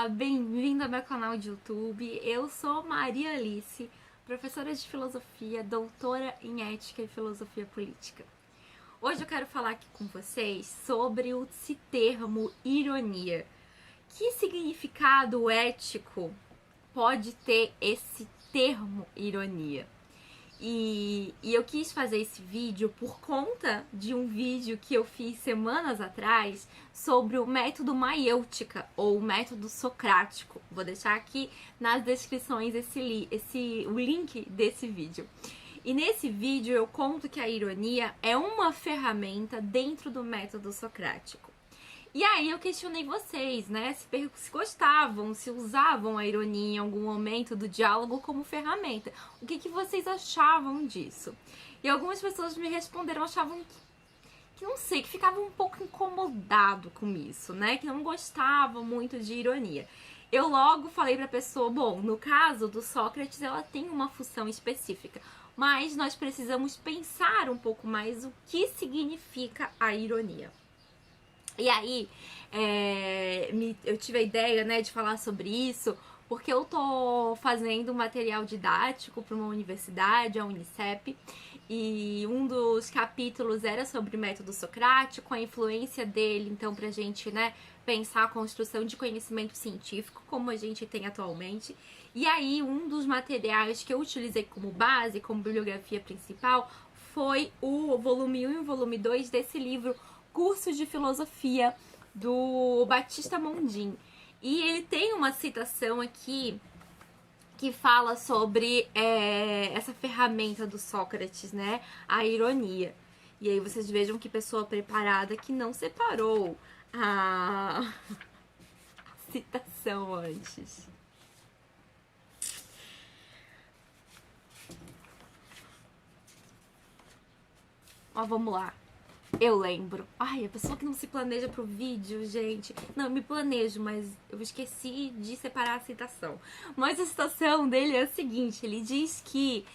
Olá, bem-vindo ao meu canal de YouTube. Eu sou Maria Alice, professora de filosofia, doutora em ética e filosofia política. Hoje eu quero falar aqui com vocês sobre esse termo ironia. Que significado ético pode ter esse termo ironia? E eu quis fazer esse vídeo por conta de um vídeo que eu fiz semanas atrás sobre o método maiêutica, ou o método socrático. Vou deixar aqui nas descrições o link desse vídeo. E nesse vídeo eu conto que a ironia é uma ferramenta dentro do método socrático. E aí eu questionei vocês, né, se gostavam, se usavam a ironia em algum momento do diálogo como ferramenta. O que vocês achavam disso? E algumas pessoas me responderam, achavam que não sei, que ficavam um pouco incomodado com isso, né, que não gostavam muito de ironia. Eu logo falei pra pessoa, bom, no caso do Sócrates ela tem uma função específica, mas nós precisamos pensar um pouco mais o que significa a ironia. E aí, eu tive a ideia, né, de falar sobre isso, porque eu tô fazendo um material didático para uma universidade, a Unicep, e um dos capítulos era sobre o método socrático, a influência dele, então, pra gente, né, pensar a construção de conhecimento científico, como a gente tem atualmente. E aí, um dos materiais que eu utilizei como base, como bibliografia principal, foi o volume 1 e o volume 2 desse livro, Curso de Filosofia, do Batista Mondin. E ele tem uma citação aqui que fala sobre essa ferramenta do Sócrates, né? A ironia. E aí vocês vejam que pessoa preparada que não separou a citação antes. Ó, vamos lá. Eu lembro. Ai, a pessoa que não se planeja pro vídeo, gente. Não, eu me planejo, mas eu esqueci de separar a citação. Mas a citação dele é a seguinte: ele diz que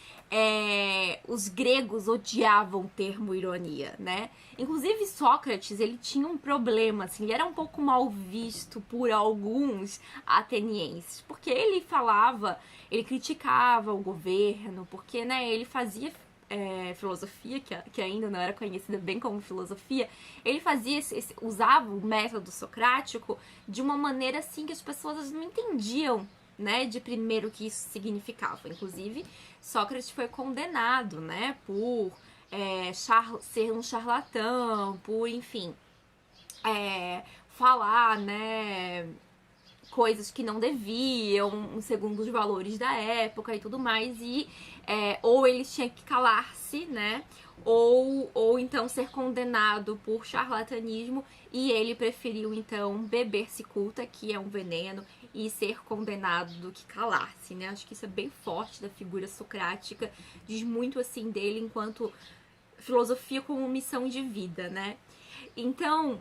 os gregos odiavam o termo ironia, né? Inclusive Sócrates, ele tinha um problema, assim, ele era um pouco mal visto por alguns atenienses, porque ele criticava o governo, porque, né, ele fazia filosofia, que ainda não era conhecida bem como filosofia, ele usava o método socrático de uma maneira assim que as pessoas não entendiam, né, de primeiro o que isso significava. Inclusive, Sócrates foi condenado, né, por ser um charlatão, por, enfim, falar, né, coisas que não deviam, segundo os valores da época e tudo mais, e ou ele tinha que calar-se, né, ou então ser condenado por charlatanismo, e ele preferiu então beber cicuta, que é um veneno, e ser condenado do que calar-se, né. Acho que isso é bem forte da figura socrática, diz muito assim dele enquanto filosofia como missão de vida, né. Então,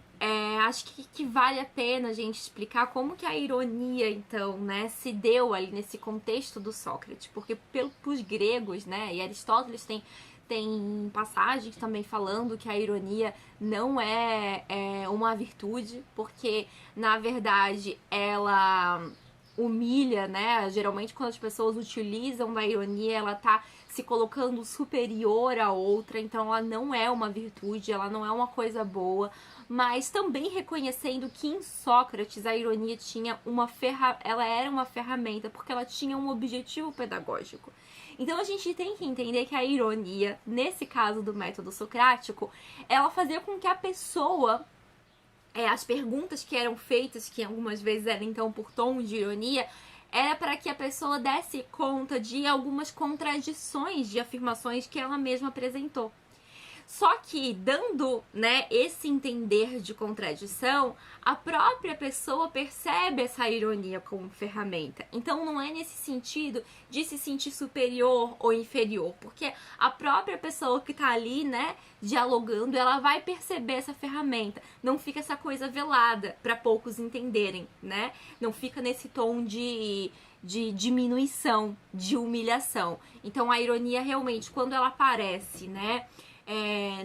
acho que vale a pena a gente explicar como que a ironia, então, né, se deu ali nesse contexto do Sócrates, porque pros gregos, né, e Aristóteles tem passagens também falando que a ironia não é uma virtude, porque, na verdade, ela humilha, né? Geralmente quando as pessoas utilizam da ironia, ela tá se colocando superior a outra, então ela não é uma virtude, ela não é uma coisa boa, mas também reconhecendo que em Sócrates a ironia tinha ela era uma ferramenta, porque ela tinha um objetivo pedagógico. Então a gente tem que entender que a ironia, nesse caso do método socrático, ela fazia com que a pessoa as perguntas que eram feitas, que algumas vezes eram então por tom de ironia, era para que a pessoa desse conta de algumas contradições de afirmações que ela mesma apresentou. Só que, dando, né, esse entender de contradição, a própria pessoa percebe essa ironia como ferramenta. Então, não é nesse sentido de se sentir superior ou inferior, porque a própria pessoa que tá ali, né, dialogando, ela vai perceber essa ferramenta. Não fica essa coisa velada para poucos entenderem, né? Não fica nesse tom de diminuição, de humilhação. Então, a ironia realmente, quando ela aparece, né,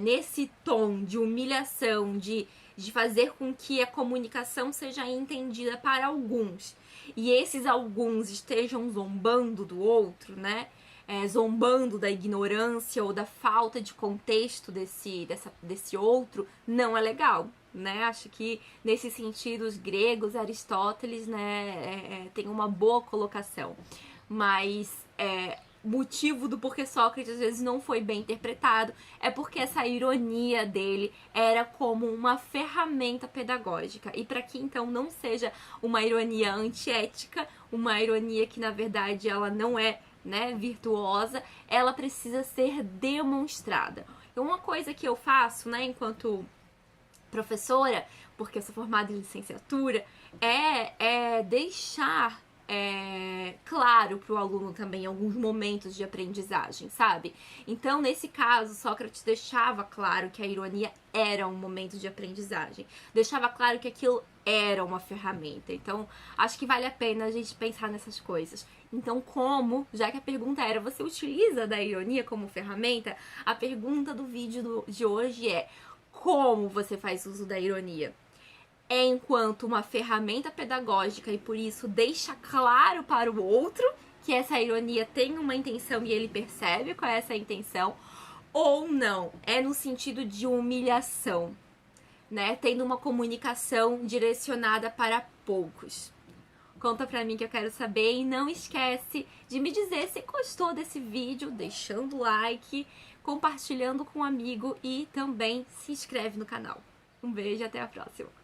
nesse tom de humilhação, de de fazer com que a comunicação seja entendida para alguns e esses alguns estejam zombando do outro, né? Zombando da ignorância ou da falta de contexto desse outro, não é legal, né? Acho que nesse sentido os gregos, Aristóteles, né, tem uma boa colocação, mas motivo do porquê Sócrates às vezes não foi bem interpretado é porque essa ironia dele era como uma ferramenta pedagógica, e para que então não seja uma ironia antiética, uma ironia que na verdade ela não é, né, virtuosa, ela precisa ser demonstrada. Então uma coisa que eu faço, né, enquanto professora, porque eu sou formada em licenciatura, é deixar claro para o aluno também alguns momentos de aprendizagem, sabe? Então, nesse caso, Sócrates deixava claro que a ironia era um momento de aprendizagem, deixava claro que aquilo era uma ferramenta. Então, acho que vale a pena a gente pensar nessas coisas. Então, já que a pergunta era, você utiliza da ironia como ferramenta? A pergunta do vídeo de hoje é, como você faz uso da ironia? Enquanto uma ferramenta pedagógica e por isso deixa claro para o outro que essa ironia tem uma intenção e ele percebe qual é essa intenção, ou não, é no sentido de humilhação, né? Tendo uma comunicação direcionada para poucos. Conta pra mim que eu quero saber, e não esquece de me dizer se gostou desse vídeo, deixando o like, compartilhando com um amigo e também se inscreve no canal. Um beijo e até a próxima!